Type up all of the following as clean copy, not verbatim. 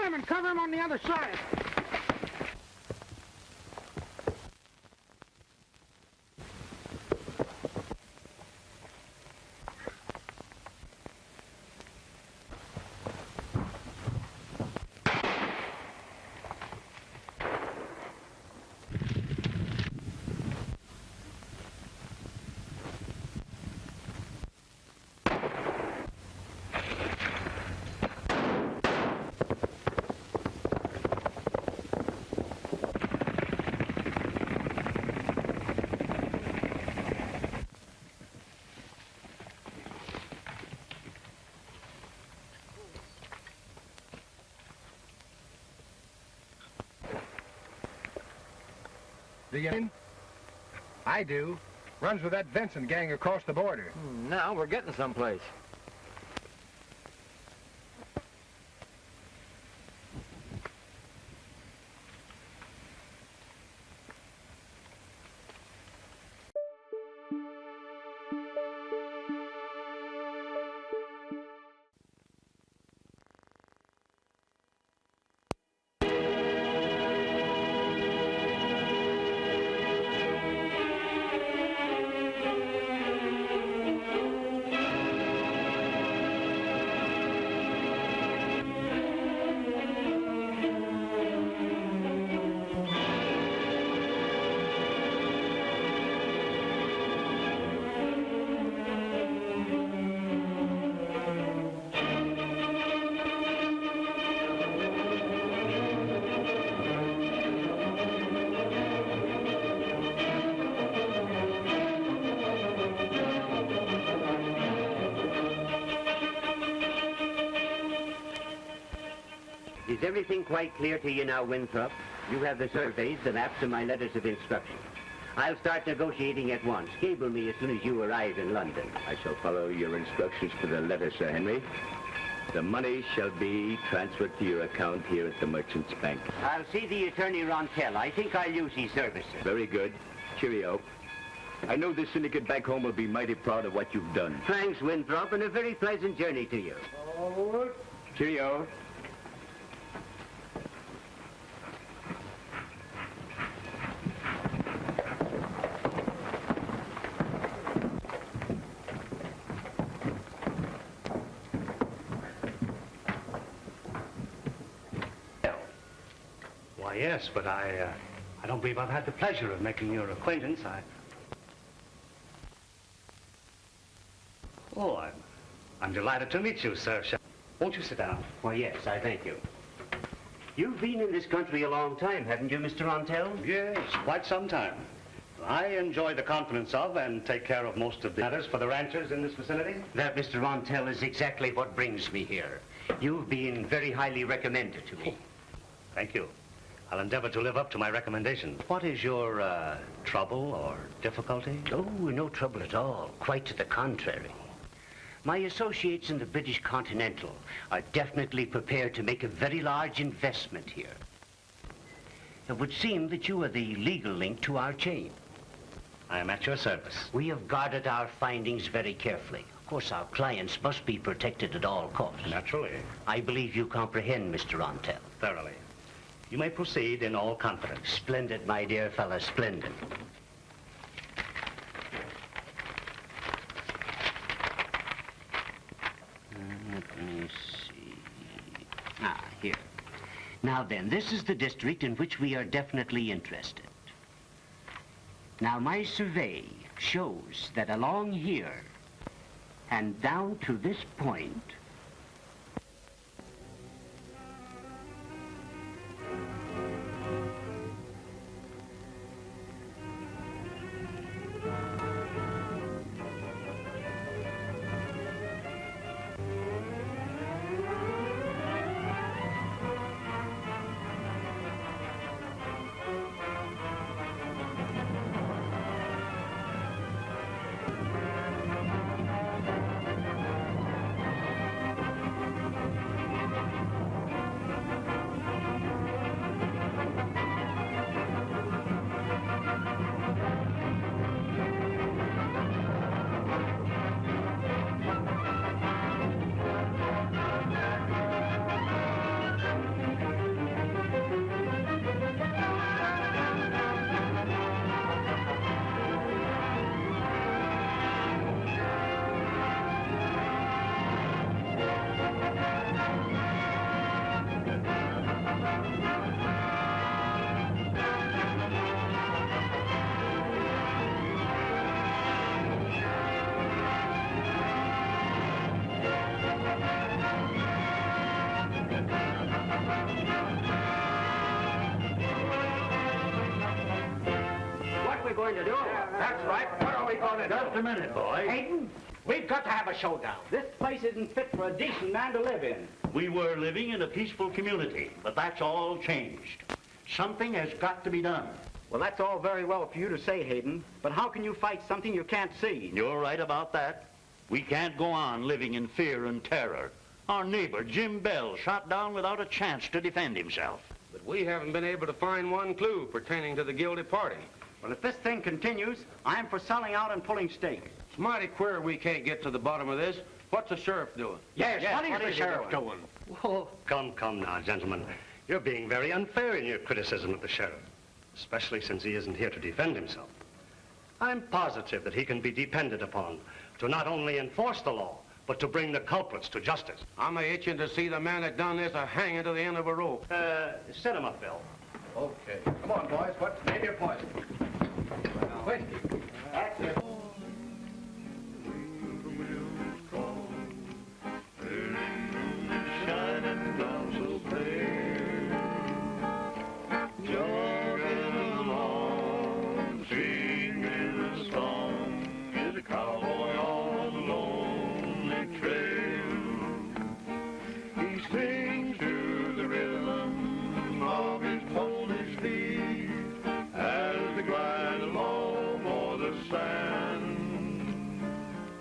him and cover him on the other side. Do you in? I do. Runs with that Vincent gang across the border. Now we're getting someplace. Is everything quite clear to you now, Winthrop? You have the surveys, the maps, and my letters of instruction. I'll start negotiating at once. Cable me as soon as you arrive in London. I shall follow your instructions to the letter, Sir Henry. The money shall be transferred to your account here at the Merchant's Bank. I'll see the attorney Rontel. I think I'll use his services. Very good. Cheerio. I know the syndicate back home will be mighty proud of what you've done. Thanks, Winthrop, and a very pleasant journey to you. Forward. Cheerio. Why, yes, but I don't believe I've had the pleasure of making your acquaintance. Oh, I'm delighted to meet you, sir. Won't you sit down? Why, yes, I thank you. You've been in this country a long time, haven't you, Mr. Rontel? Yes, quite some time. I enjoy the confidence of and take care of most of the matters for the ranchers in this vicinity. That, Mr. Rontel, is exactly what brings me here. You've been very highly recommended to me. Thank you. I'll endeavor to live up to my recommendation. What is your trouble or difficulty? Oh, no trouble at all. Quite to the contrary. My associates in the British Continental are definitely prepared to make a very large investment here. It would seem that you are the legal link to our chain. I am at your service. We have guarded our findings very carefully. Of course, our clients must be protected at all costs. Naturally. I believe you comprehend, Mr. Rontel. Thoroughly. You may proceed in all confidence. Splendid, my dear fellow, splendid. Let me see. Ah, here. Now then, this is the district in which we are definitely interested. Now, my survey shows that along here and down to this point, What are we going to do? That's right. What are we going to do? Just a minute, boy. Hayden, we've got to have a showdown. This place isn't fit for a decent man to live in. We were living in a peaceful community, but that's all changed. Something has got to be done. Well, that's all very well for you to say, Hayden, but how can you fight something you can't see? You're right about that. We can't go on living in fear and terror. Our neighbor, Jim Bell, shot down without a chance to defend himself. But we haven't been able to find one clue pertaining to the guilty party. Well, if this thing continues, I'm for selling out and pulling stake. It's mighty queer we can't get to the bottom of this. What's the sheriff doing? Yes, what is the sheriff doing? Oh, come now, gentlemen. You're being very unfair in your criticism of the sheriff, especially since he isn't here to defend himself. I'm positive that he can be depended upon to not only enforce the law, but to bring the culprits to justice. I'm itching to see the man that done this hanging to the end of a rope. Set him up, Bill. Okay. Come on, boys. What's maybe a poison? Whiskey. That's it. Jogging along, singing a song, is a cowboy on a lonely trail. He sings to the rhythm of his pony's feet as they glide along o'er the sand.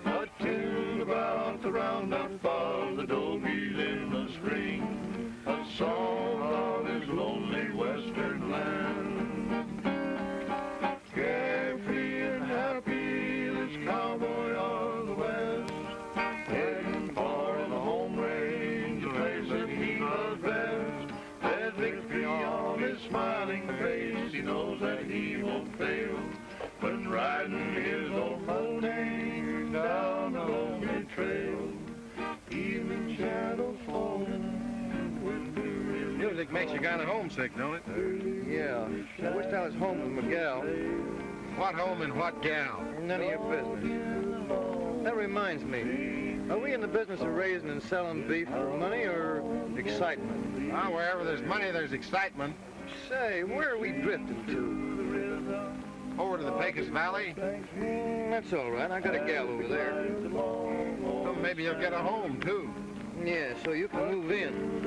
A tune about the roundup of the dogies in the spring, a song of his lonely western land. Carefree and happy, this cowboy of the west, heading for the home range, the place that he loves best. There's victory on his smiling face, he knows that he won't fail when riding his old pony down the lonely trail. Evening shadows falling. Music makes you kind of homesick, don't it? Yeah. I wished I was home with Miguel. What home and what gal? None of your business. That reminds me. Are we in the business of raising and selling beef for money or excitement? Ah, wherever there's money, there's excitement. Say, where are we drifting to? Over to the Pecos Valley. That's all right. I got a gal over there. So maybe you'll get a home, too. Yeah, so you can move in.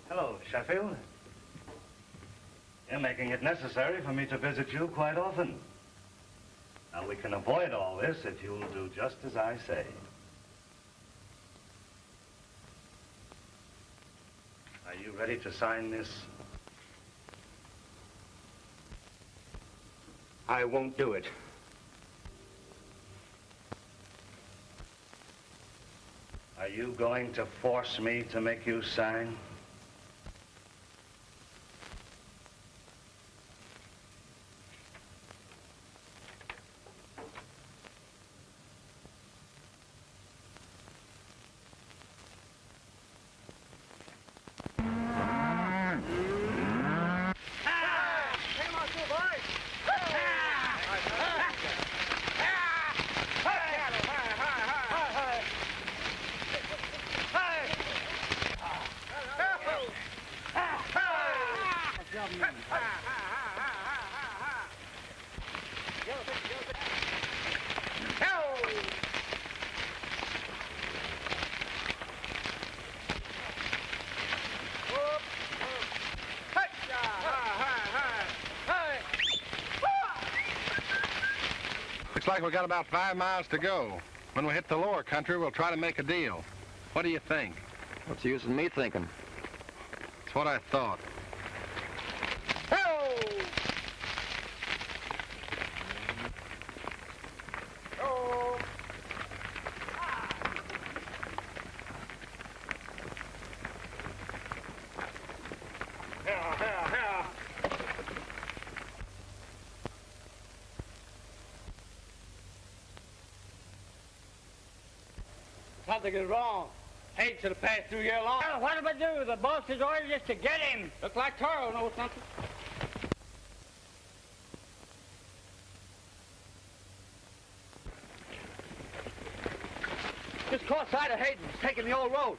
Hello, Sheffield. You're making it necessary for me to visit you quite often. Now, we can avoid all this if you'll do just as I say. Are you ready to sign this? I won't do it. Are you going to force me to make you sign? Looks like we got about 5 miles to go. When we hit the lower country, we'll try to make a deal. What do you think? What's the use in me thinking? That's what I thought. Something is wrong. Hayden should have passed through here long. Well, what do we do? The boss's orders is to get him. Looks like Taro knows something. Just caught sight of Hayden. He's taking the old road.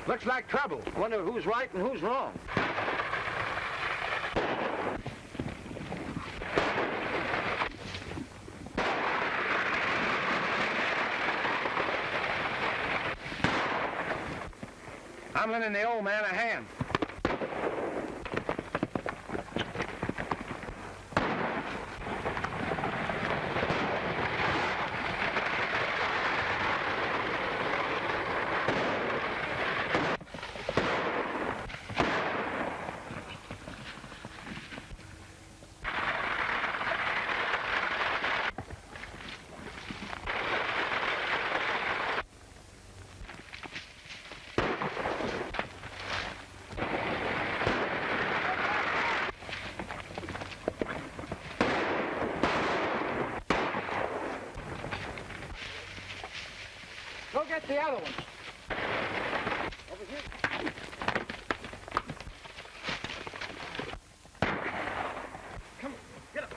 Looks like trouble. Wonder who's right and who's wrong. I'm lending the old man a hand. Go get the other one. Over here. Come on, get up.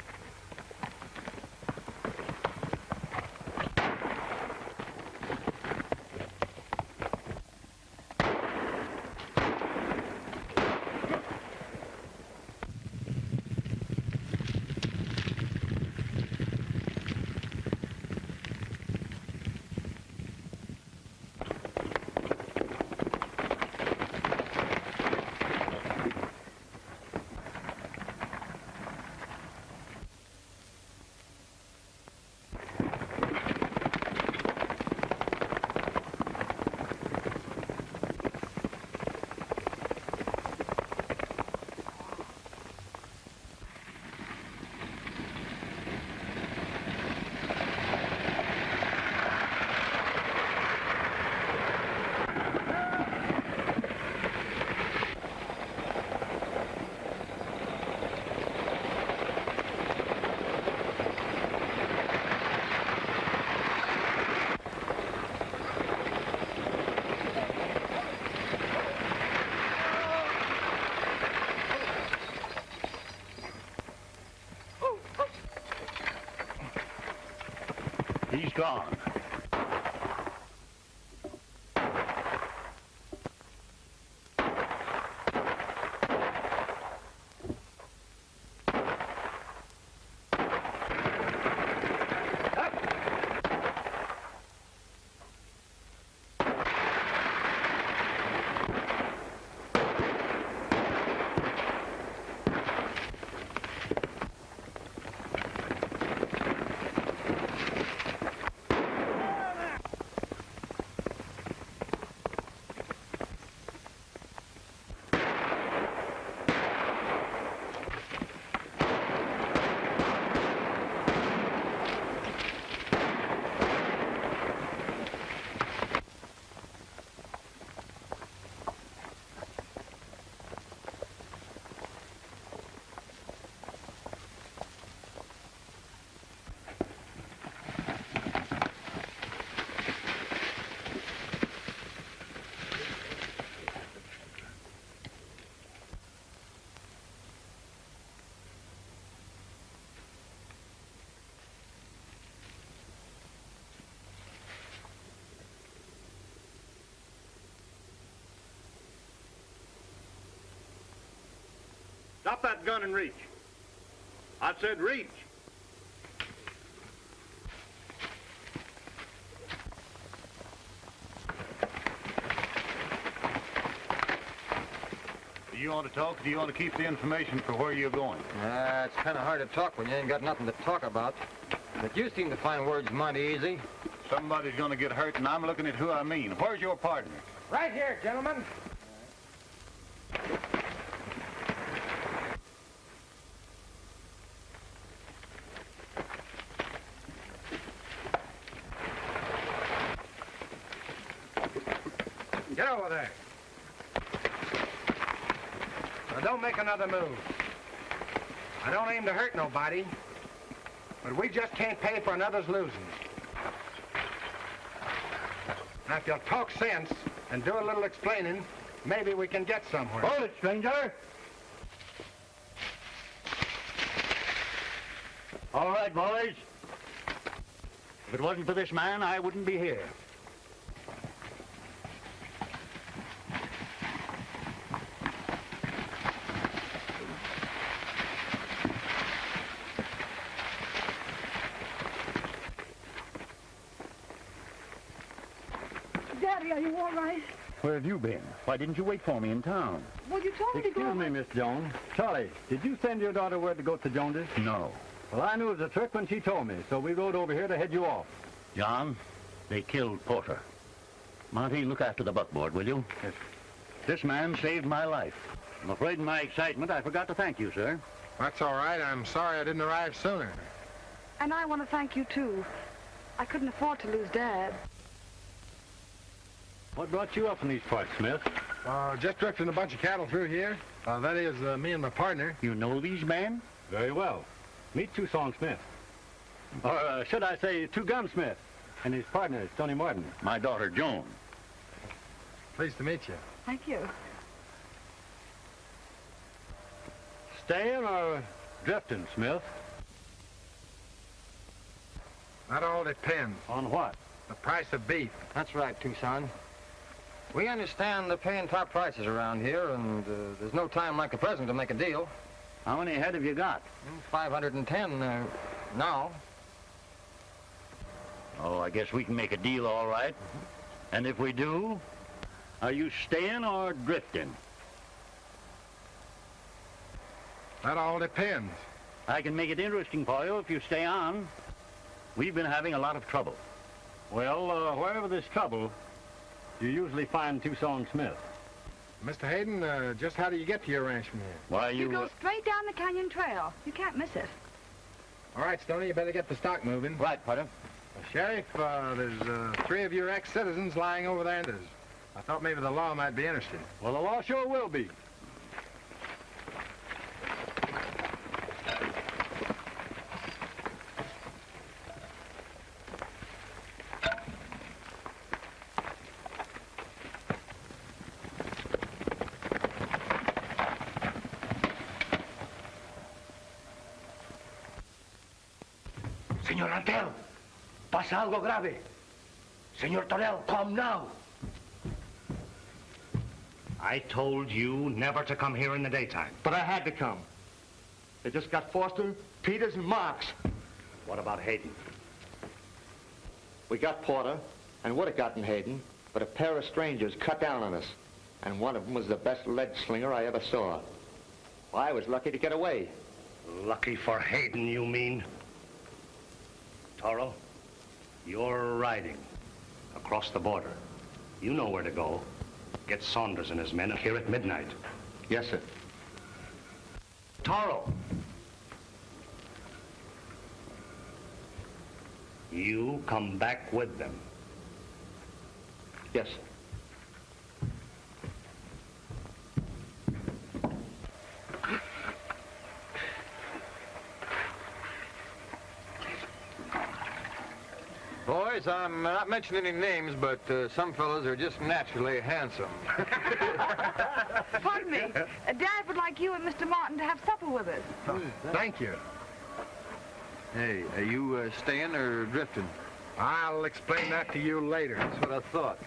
He's gone. Drop that gun and reach. I said reach. you want to talk, or do you want to keep the information for where you're going? It's kind of hard to talk when you ain't got nothing to talk about. But you seem to find words mighty easy. Somebody's going to get hurt, and I'm looking at who I mean. Where's your partner? Right here, gentlemen. Get over there. Now, don't make another move. I don't aim to hurt nobody, but we just can't pay for another's losing. Now, if you'll talk sense and do a little explaining, maybe we can get somewhere. Hold it, stranger. All right, boys. If it wasn't for this man, I wouldn't be here. Daddy, are you all right? Where have you been? Why didn't you wait for me in town? Well, you told me to go... Excuse me, Miss Jones. Charlie, did you send your daughter word to go to Jones's? No. Well, I knew it was a trick when she told me, so we rode over here to head you off. John, they killed Porter. Monty, look after the buckboard, will you? Yes. This man saved my life. I'm afraid in my excitement I forgot to thank you, sir. That's all right. I'm sorry I didn't arrive sooner. And I want to thank you, too. I couldn't afford to lose Dad. What brought you up in these parts, Smith? Just drifting a bunch of cattle through here. That is, me and my partner. You know these men? Very well. Meet Two Song Smith. Or should I say Two Gunsmith. And his partner is Tony Martin. My daughter, Joan. Pleased to meet you. Thank you. Staying or drifting, Smith? That all depends. On what? The price of beef. That's right, Tucson. We understand they're paying top prices around here, and there's no time like the present to make a deal. How many head have you got? 510 now. Oh, I guess we can make a deal all right. And if we do, are you staying or drifting? That all depends. I can make it interesting for you if you stay on. We've been having a lot of trouble. Well, wherever there's trouble, you usually find Tucson Smith. Mr. Hayden, just how do you get to your ranch from here? Why, You go straight down the canyon trail. You can't miss it. All right, Stoney, you better get the stock moving. Right, Potter. Sheriff, there's 3 of your ex-citizens lying over there. I thought maybe the law might be interested. Well, the law sure will be. Señor Rantel, pasa algo grave. Señor Torell, come now. I told you never to come here in the daytime. But I had to come. They just got Foster, Peters, and Marks. What about Hayden? We got Porter, and would have gotten Hayden, but a pair of strangers cut down on us. And one of them was the best lead slinger I ever saw. Well, I was lucky to get away. Lucky for Hayden, you mean? Toro, you're riding across the border. You know where to go. Get Saunders and his men here at midnight. Yes, sir. Toro. You come back with them. Yes, sir. Boys, I'm not mentioning any names, but some fellows are just naturally handsome. Pardon me. Dad would like you and Mr. Martin to have supper with us. Thank you. Hey, are you staying or drifting? I'll explain that to you later. That's what I thought.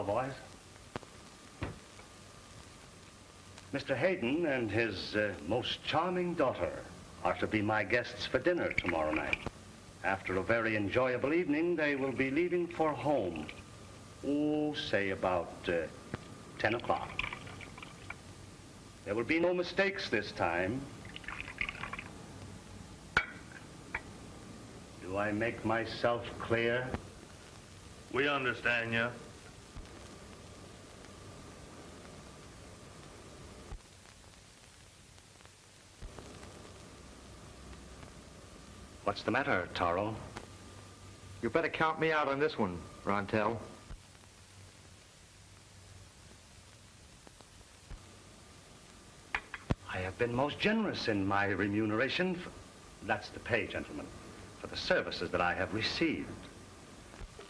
cowboys. Mr. Hayden and his most charming daughter are to be my guests for dinner tomorrow night. After a very enjoyable evening, they will be leaving for home. Oh, say about 10 o'clock. There will be no mistakes this time. Do I make myself clear? We understand you. What's the matter, Taro? You better count me out on this one, Rontel. I have been most generous in my remuneration. That's the pay, gentlemen, for the services that I have received.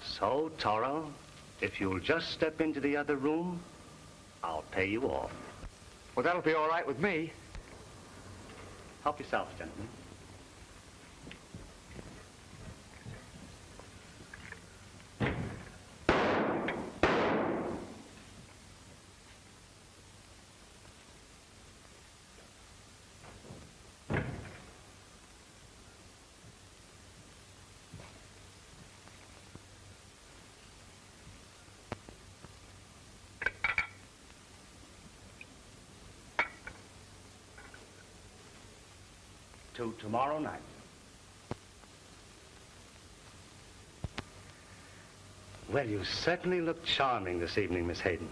So, Taro, if you'll just step into the other room, I'll pay you off. Well, that'll be all right with me. Help yourself, gentlemen. To tomorrow night. Well, you certainly look charming this evening, Miss Hayden.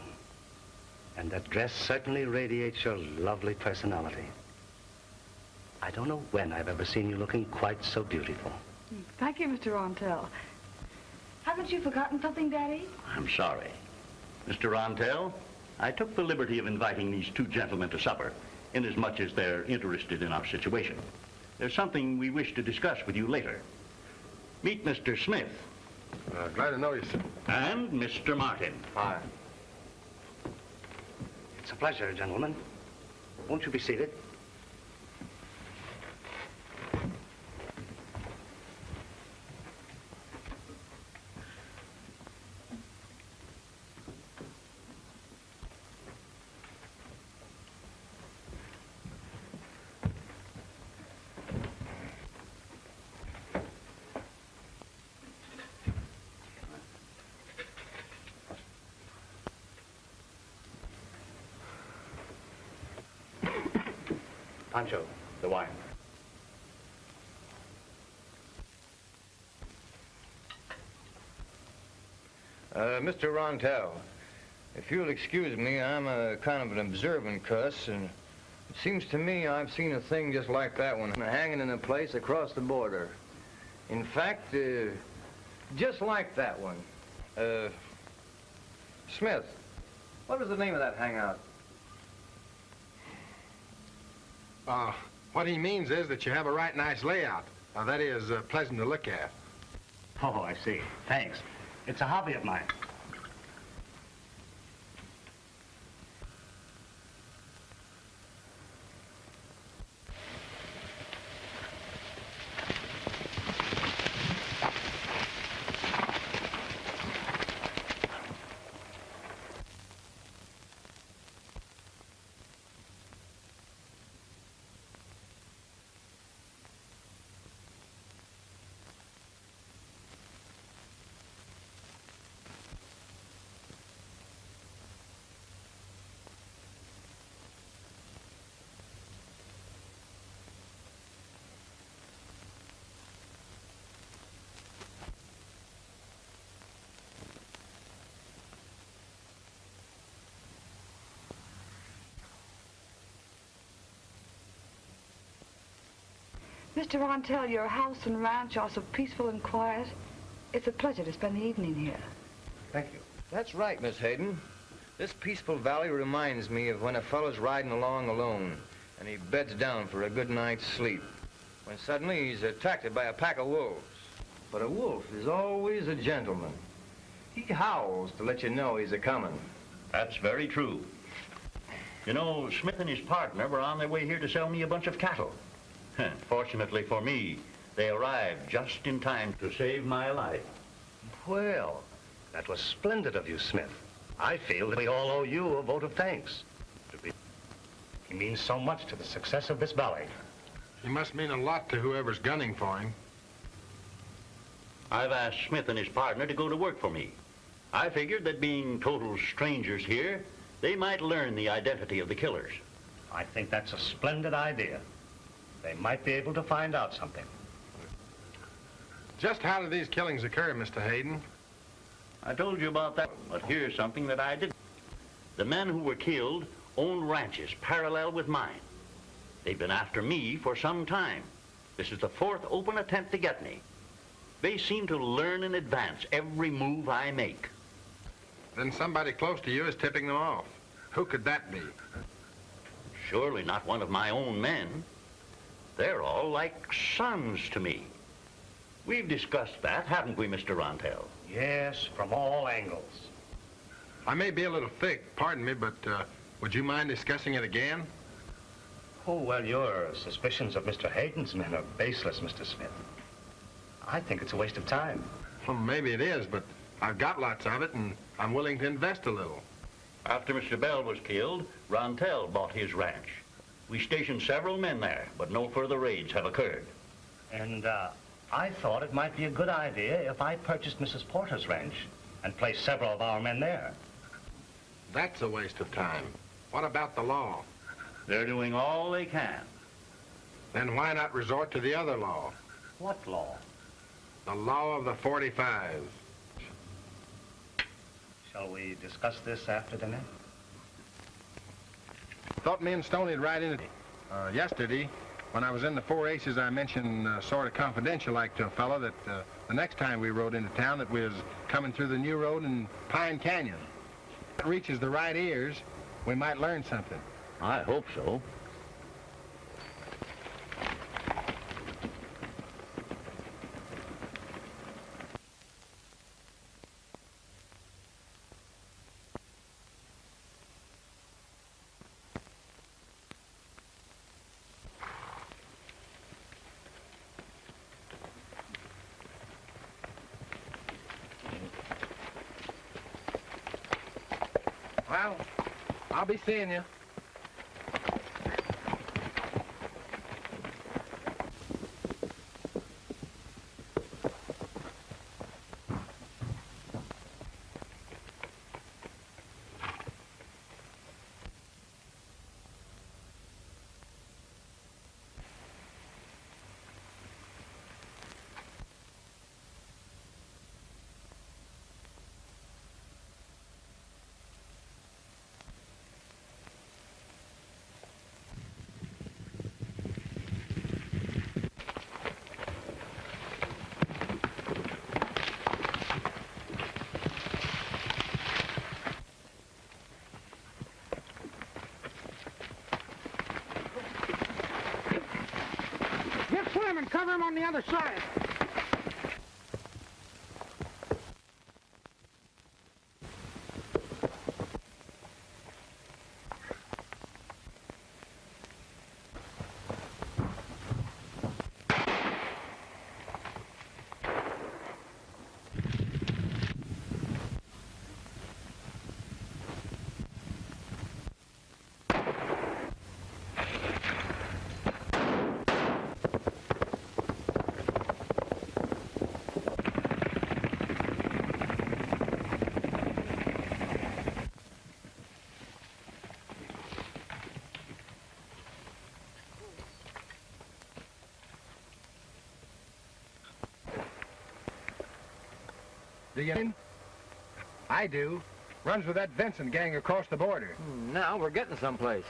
And that dress certainly radiates your lovely personality. I don't know when I've ever seen you looking quite so beautiful. Thank you, Mr. Rontel. Haven't you forgotten something, Daddy? I'm sorry. Mr. Rontel, I took the liberty of inviting these two gentlemen to supper, inasmuch as they're interested in our situation. There's something we wish to discuss with you later. Meet Mr. Smith. Glad to know you, sir. And Mr. Martin. Hi. It's a pleasure, gentlemen. Won't you be seated? Pancho, the wine. Mr. Rontel, if you'll excuse me, I'm a kind of an observant cuss, and it seems to me I've seen a thing just like that one hanging in a place across the border. In fact, just like that one. Smith, what was the name of that hangout? What he means is that you have a right nice layout. That is pleasant to look at. Oh, I see. Thanks. It's a hobby of mine. Mr. Rontel, your house and ranch are so peaceful and quiet. It's a pleasure to spend the evening here. Thank you. That's right, Miss Hayden. This peaceful valley reminds me of when a fellow's riding along alone and he beds down for a good night's sleep, when suddenly he's attacked by a pack of wolves. But a wolf is always a gentleman. He howls to let you know he's a-coming. That's very true. You know, Smith and his partner were on their way here to sell me a bunch of cattle. Fortunately for me, they arrived just in time to save my life. Well, that was splendid of you, Smith. I feel that we all owe you a vote of thanks. He means so much to the success of this valley. He must mean a lot to whoever's gunning for him. I've asked Smith and his partner to go to work for me. I figured that being total strangers here, they might learn the identity of the killers. I think that's a splendid idea. They might be able to find out something. Just how did these killings occur, Mr. Hayden? I told you about that, but here's something that I didn't. The men who were killed owned ranches parallel with mine. They've been after me for some time. This is the fourth open attempt to get me. They seem to learn in advance every move I make. Then somebody close to you is tipping them off. Who could that be? Surely not one of my own men. They're all like sons to me. We've discussed that, haven't we, Mr. Rontel? Yes, from all angles. I may be a little thick, pardon me, but would you mind discussing it again? Oh, well, your suspicions of Mr. Hayden's men are baseless, Mr. Smith. I think it's a waste of time. Well, maybe it is, but I've got lots of it, and I'm willing to invest a little. After Mr. Bell was killed, Rontel bought his ranch. We stationed several men there, but no further raids have occurred. And I thought it might be a good idea if I purchased Mrs. Porter's ranch and placed several of our men there. That's a waste of time. What about the law? They're doing all they can. Then why not resort to the other law? What law? The law of the 45's. Shall we discuss this after dinner? Thought me and Stoney'd ride in it. Yesterday, when I was in the Four Aces, I mentioned sort of confidential like to a fellow that the next time we rode into town that we was coming through the new road in Pine Canyon. If it reaches the right ears, we might learn something. I hope so. Well, I'll be seeing you. Swim and cover him on the other side. Do you? I do. Runs with that Vincent gang across the border. Now we're getting someplace.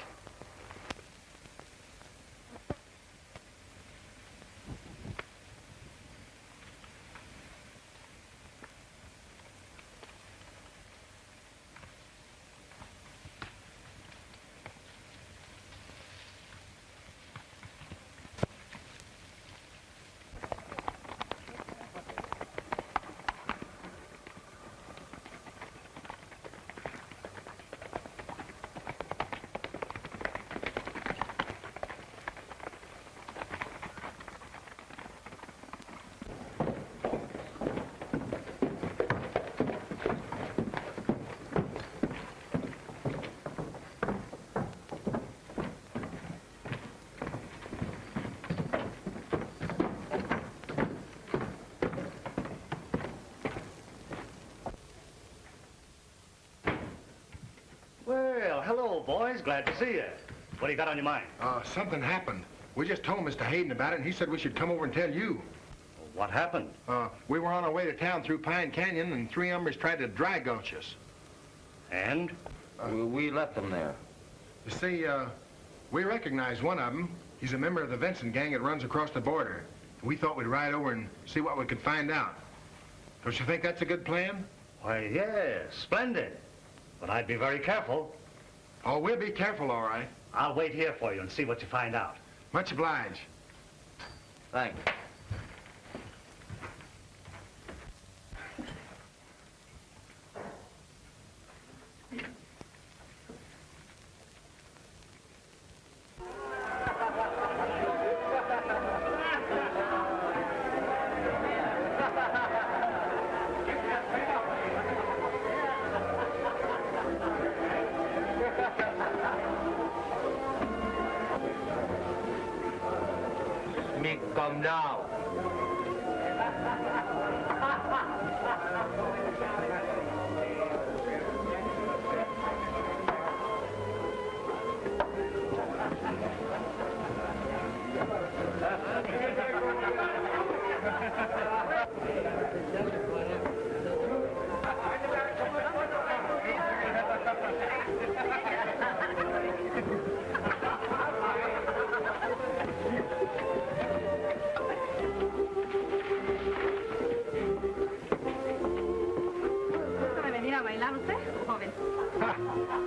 Hello, boys. Glad to see you. What do you got on your mind? Something happened. We just told Mr. Hayden about it, and he said we should come over and tell you. What happened? We were on our way to town through Pine Canyon, and 3 hombres tried to dry gulch us. And? We left them there. You see, we recognized one of them. He's a member of the Vincent gang that runs across the border. We thought we'd ride over and see what we could find out. Don't you think that's a good plan? Why, yes, splendid. But I'd be very careful. Oh, we'll be careful, all right. I'll wait here for you and see what you find out. Much obliged. Thanks. Come now.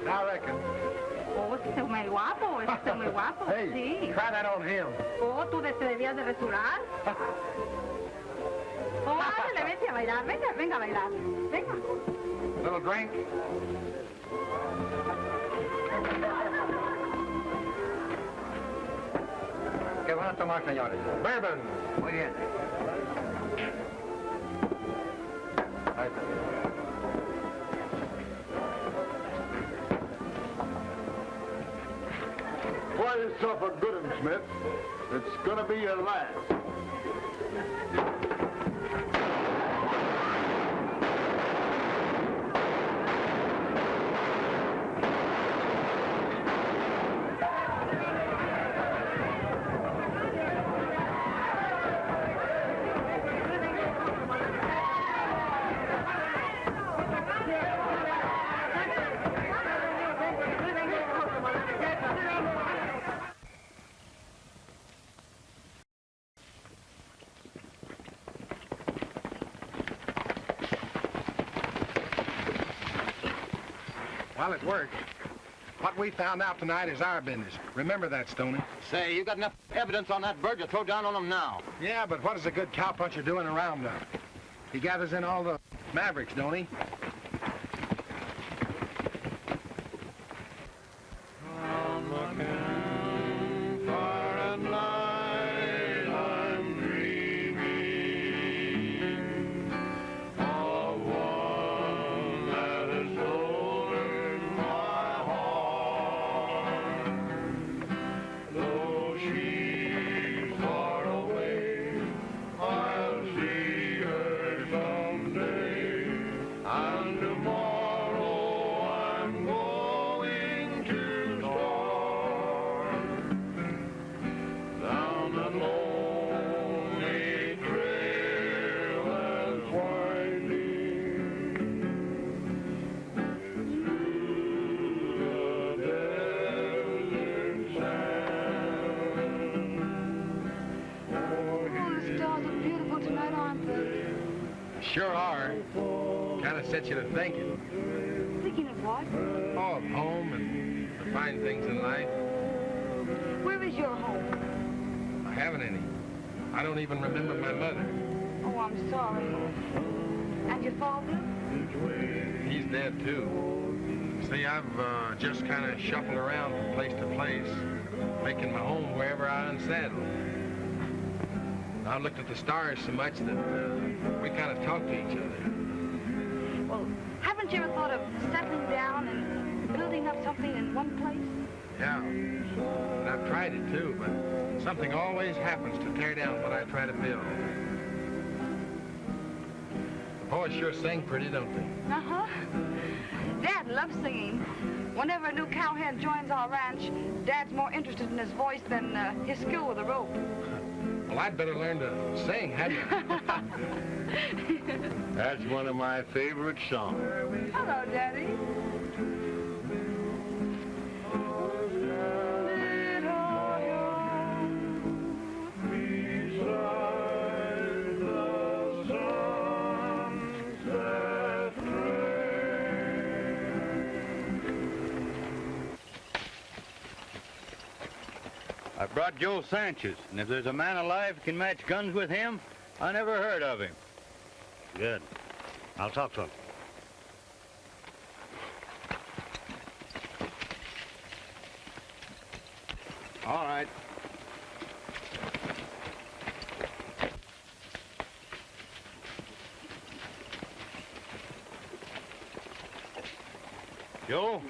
I reckon. Oh, este es muy guapo, este es muy guapo. Hey, sí. try that on him. Oh, tú te debías de rasurar. Oh, ándale, vete a bailar, venga a bailar. Venga. Little drink? ¿Qué van a tomar, señores? Bourbon. Muy bien. Ahí está. Pour yourself a good one, Smith. It's gonna be your last. Well, it worked. What we found out tonight is our business. Remember that, Stoney. Say, you got enough evidence on that bird to throw down on them now. Yeah, but what is a good cowpuncher doing around them? He gathers in all the mavericks, don't he? Sure are. Kind of sets you to thinking. Thinking of what? Oh, of home and the fine things in life. Where is your home? I haven't any. I don't even remember my mother. Oh, I'm sorry. And your father? He's dead, too. See, I've just kind of shuffled around from place to place, making my home wherever I unsettle. I looked at the stars so much that we kind of talked to each other. Well, haven't you ever thought of settling down and building up something in one place? Yeah, and I've tried it too, but something always happens to tear down what I try to build. The boys sure sing pretty, don't they? Uh-huh. Dad loves singing. Whenever a new cowhand joins our ranch, Dad's more interested in his voice than his skill with a rope. Well, I'd better learn to sing, hadn't I? That's one of my favorite songs. Hello, Daddy. I brought Joe Sanchez, and if there's a man alive who can match guns with him, I never heard of him. Good. I'll talk to him. All right. Joe,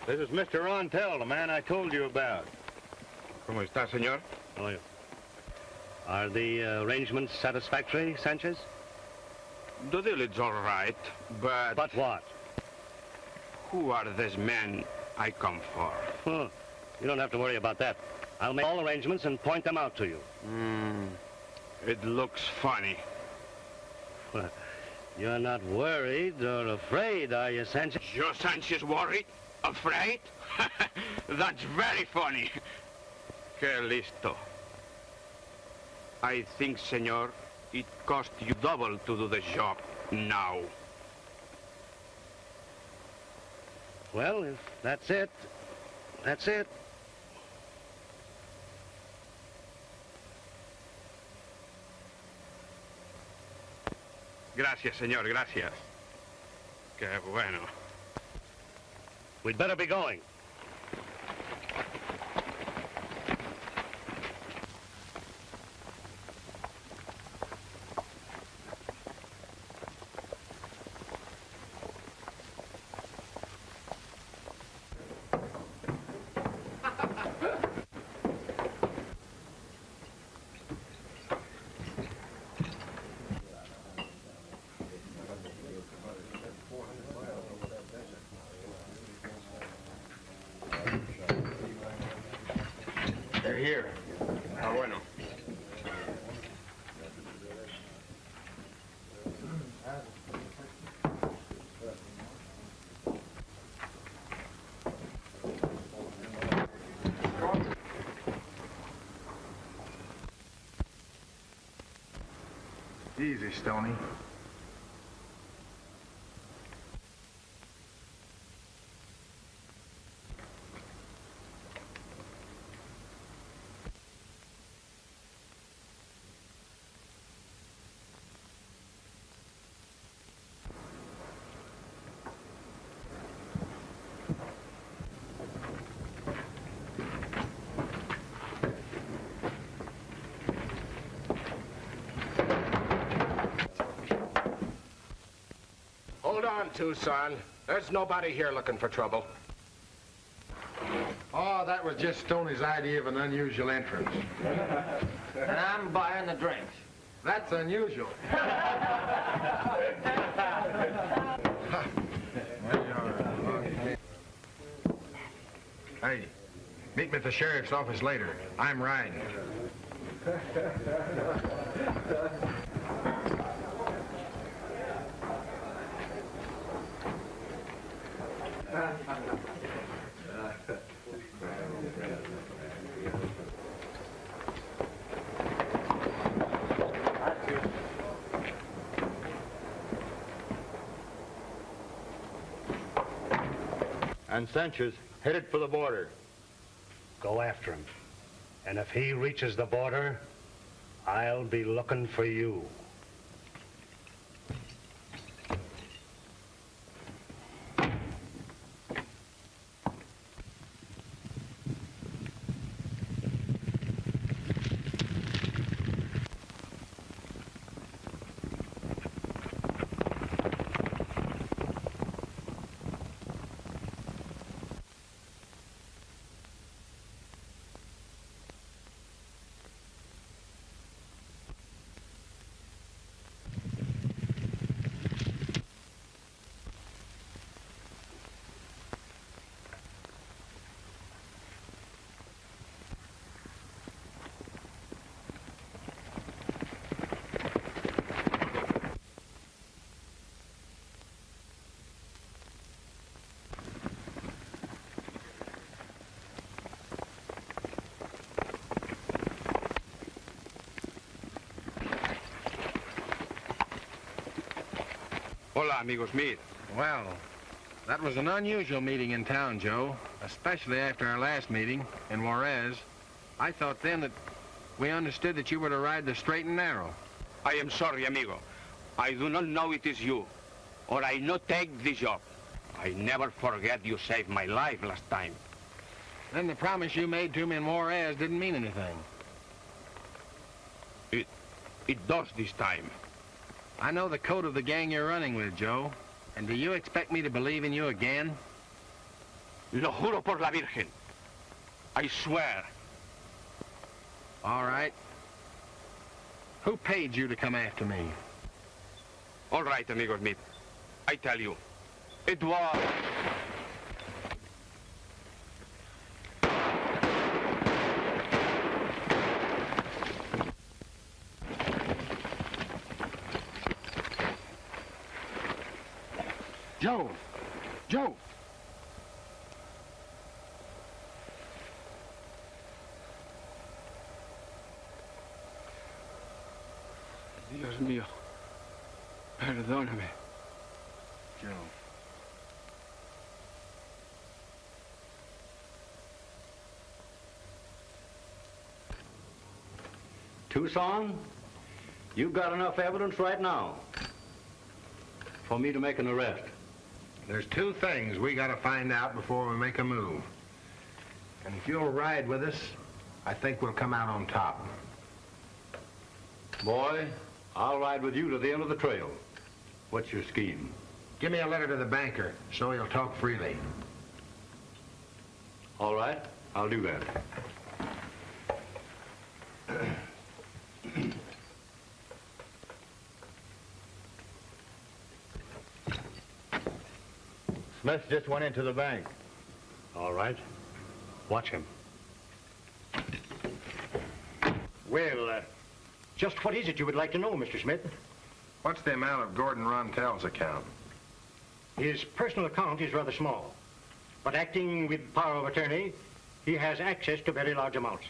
this is Mr. Rontel, the man I told you about. ¿Cómo está, señor? How are you? Are the arrangements satisfactory, Sanchez? The deal is all right, but... But what? Who are these men I come for? Huh. You don't have to worry about that. I'll make all arrangements and point them out to you. It looks funny. You're not worried or afraid, are you, Sanchez? Joe Sanchez worried? Afraid? That's very funny. Que listo. I think, senor, it cost you double to do the job now. Well, if that's it, that's it. Gracias, señor, gracias. Qué bueno. We'd better be going. They're here. Ah, bueno. Easy, Stoney. Hold on, Tucson. There's nobody here looking for trouble. Oh, that was just Stoney's idea of an unusual entrance. And I'm buying the drinks. That's unusual. Hey, meet me at the sheriff's office later. I'm riding. And Sanchez headed for the border. Go after him. And if he reaches the border, I'll be looking for you. Hola, amigo Smith. Well, that was an unusual meeting in town, Joe, especially after our last meeting in Juarez. I thought then that we understood that you were to ride the straight and narrow. I am sorry, amigo. I do not know it is you, or I not take the job. I never forget you saved my life last time. Then the promise you made to me in Juarez didn't mean anything. It does this time. I know the code of the gang you're running with, Joe. And do you expect me to believe in you again? Lo juro por la Virgen. I swear. All right. Who paid you to come after me? All right, amigo Smith. I tell you. It was... Joe! Joe! Dios mío. Perdóname. Joe. Tucson, you've got enough evidence right now for me to make an arrest. There's two things we gotta find out before we make a move. And if you'll ride with us, I think we'll come out on top. Boy, I'll ride with you to the end of the trail. What's your scheme? Give me a letter to the banker so he'll talk freely. All right, I'll do that. Smith just went into the bank. All right. Watch him. Well, just what is it you would like to know, Mr. Smith? What's the amount of Gordon Rontel's account? His personal account is rather small, but acting with power of attorney, he has access to very large amounts.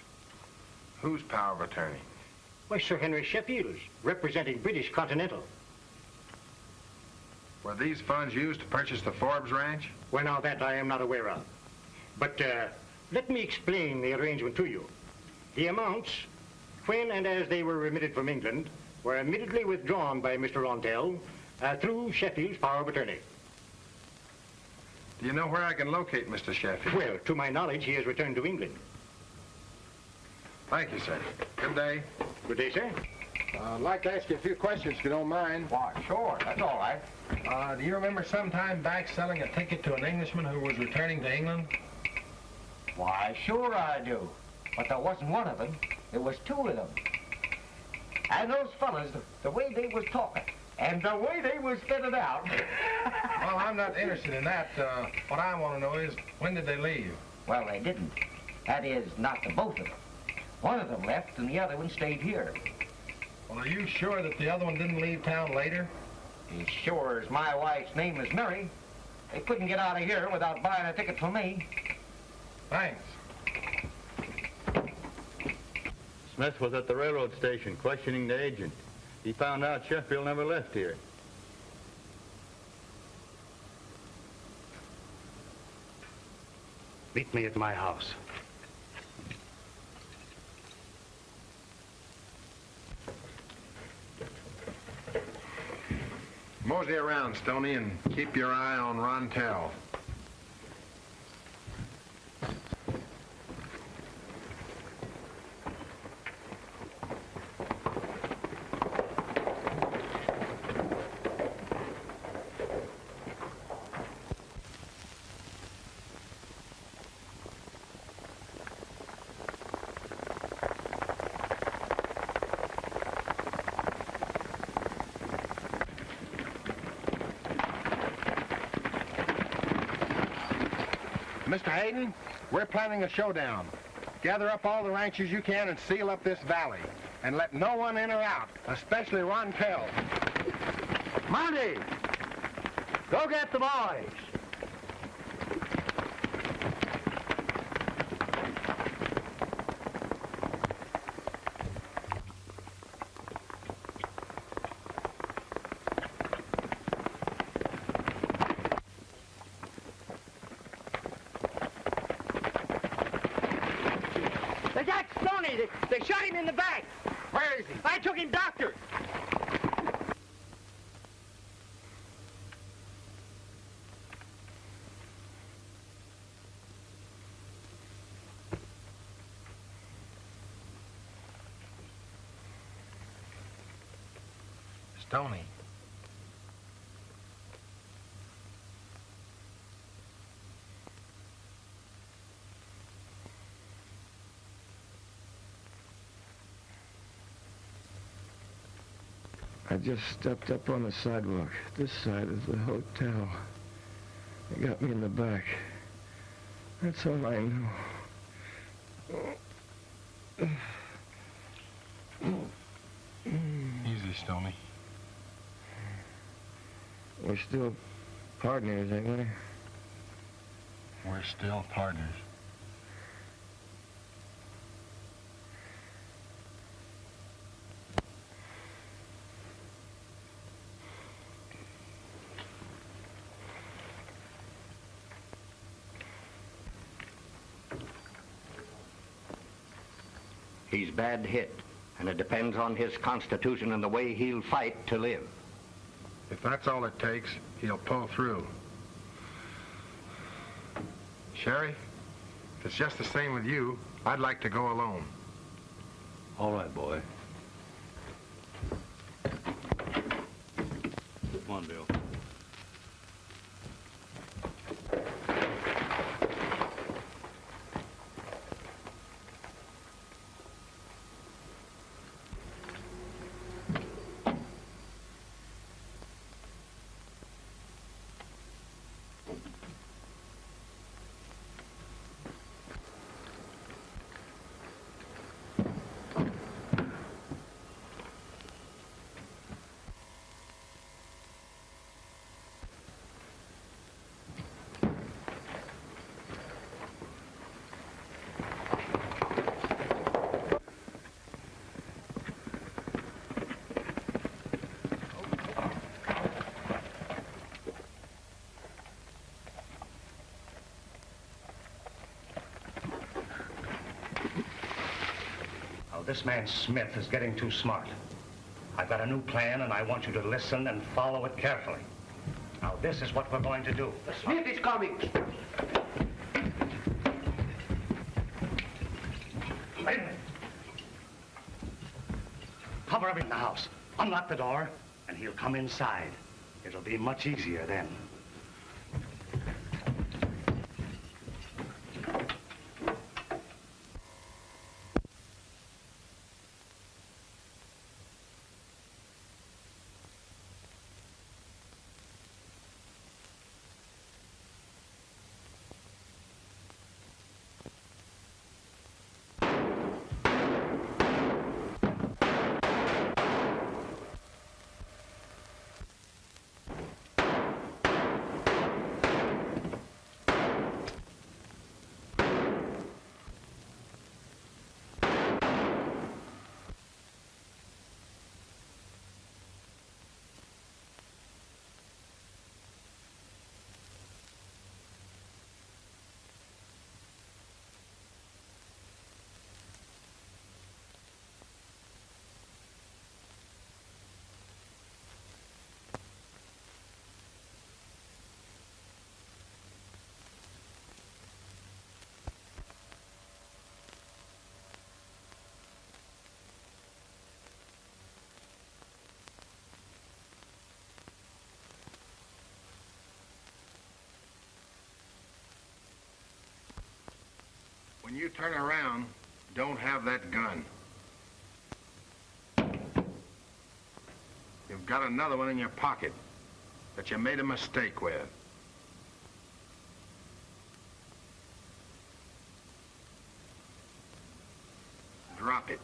Whose power of attorney? Why, Sir Henry Sheffield's, representing British Continental. Were these funds used to purchase the Forbes ranch? Well, now that I am not aware of. But let me explain the arrangement to you. The amounts, when and as they were remitted from England, were immediately withdrawn by Mr. Rontel through Sheffield's power of attorney. Do you know where I can locate Mr. Sheffield? Well, to my knowledge, he has returned to England. Thank you, sir. Good day. Good day, sir. I'd like to ask you a few questions, if you don't mind. Why, sure, that's all right. Do you remember some time back selling a ticket to an Englishman who was returning to England? Why, sure I do. But there wasn't one of them. There was two of them. And those fellas, the way they was talking, and the way they was fitted out. Well, I'm not interested in that. What I want to know is, when did they leave? Well, they didn't. That is, not the both of them. One of them left, and the other one stayed here. Well, are you sure that the other one didn't leave town later? As sure as my wife's name is Mary. They couldn't get out of here without buying a ticket from me. Thanks. Smith was at the railroad station questioning the agent. He found out Sheffield never left here. Meet me at my house. Mosey around, Stoney, and keep your eye on Rontel. Mr. Hayden, we're planning a showdown. Gather up all the ranchers you can and seal up this valley. And let no one in or out, especially Rontel. Monty! Go get the boys! They got Stoney. They shot him in the back. Where is he? I took him doctor. Stoney. I just stepped up on the sidewalk. This side is the hotel. They got me in the back. That's all I know. Easy, Stoney. We're still partners, ain't we? We're still partners. He's bad hit, and it depends on his constitution and the way he'll fight to live. If that's all it takes, he'll pull through. Sherry, if it's just the same with you, I'd like to go alone. All right, boy. Come on, Bill. This man Smith is getting too smart. I've got a new plan, and I want you to listen and follow it carefully. Now, this is what we're going to do. The Smith is coming. Cover everything in the house. Unlock the door, and he'll come inside. It'll be much easier then. When you turn around, don't have that gun. You've got another one in your pocket that you made a mistake with. Drop it.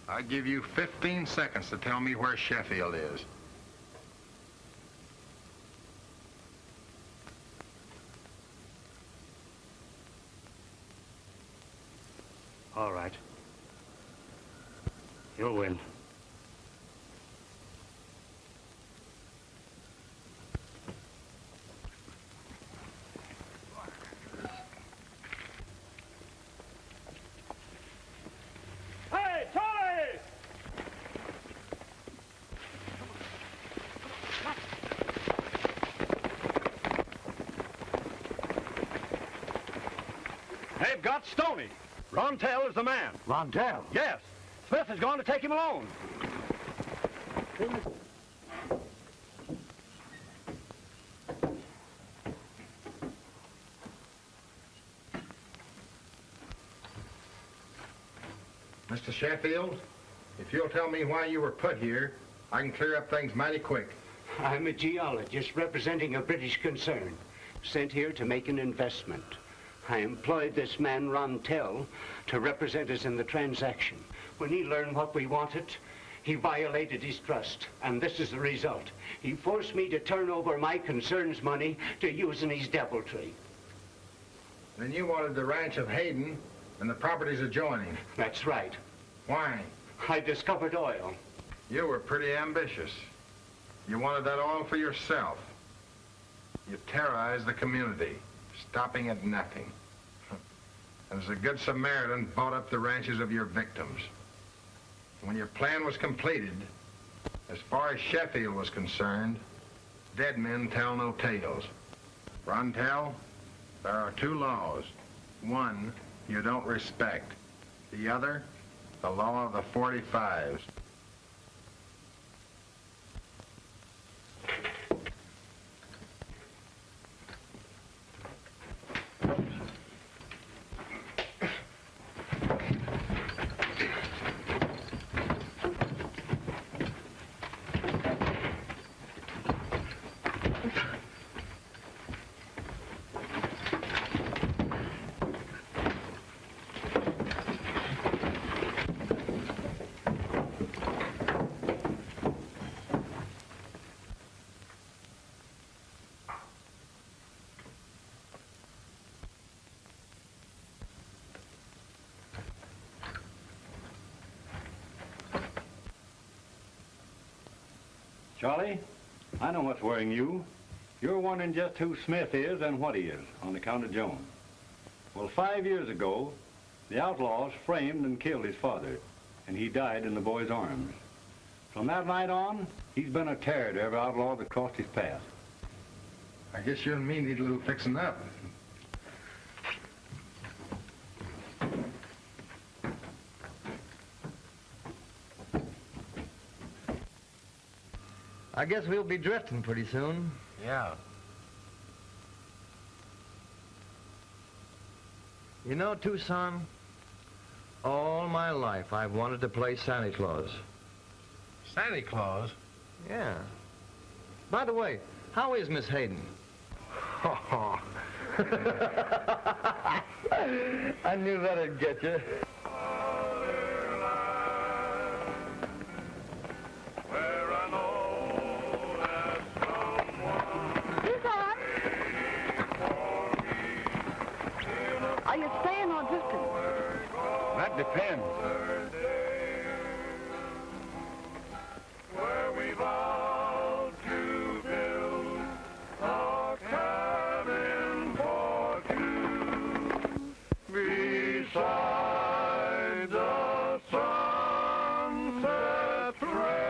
I give you 15 seconds to tell me where Sheffield is. All right. You'll win. They've got Stoney. Rontel is the man. Rontel? Yes. Smith is going to take him alone. Mr. Sheffield, if you'll tell me why you were put here, I can clear up things mighty quick. I'm a geologist representing a British concern, sent here to make an investment. I employed this man, Rontel, to represent us in the transaction. When he learned what we wanted, he violated his trust, and this is the result. He forced me to turn over my concern's money to use in his deviltry. Then you wanted the ranch of Hayden and the properties adjoining. That's right. Why? I discovered oil. You were pretty ambitious. You wanted that oil for yourself. You terrorized the community, stopping at nothing. And as a good Samaritan, bought up the ranches of your victims. When your plan was completed, as far as Sheffield was concerned, dead men tell no tales. Rontel, there are two laws. One, you don't respect. The other, the law of the 45's. Charlie, I know what's worrying you. You're wondering just who Smith is and what he is on account of Joan. Well, 5 years ago, the Outlaws framed and killed his father, and he died in the boy's arms. From that night on, he's been a terror to every outlaw that crossed his path. I guess you and me need a little fixing up. I guess we'll be drifting pretty soon. Yeah. You know, Tucson, all my life I've wanted to play Santa Claus. Santa Claus? Yeah. By the way, how is Miss Hayden? Oh. I knew that'd get you. Are you staying or drifting? That depends. Where we vowed to build a cabin for two beside the sunset trail.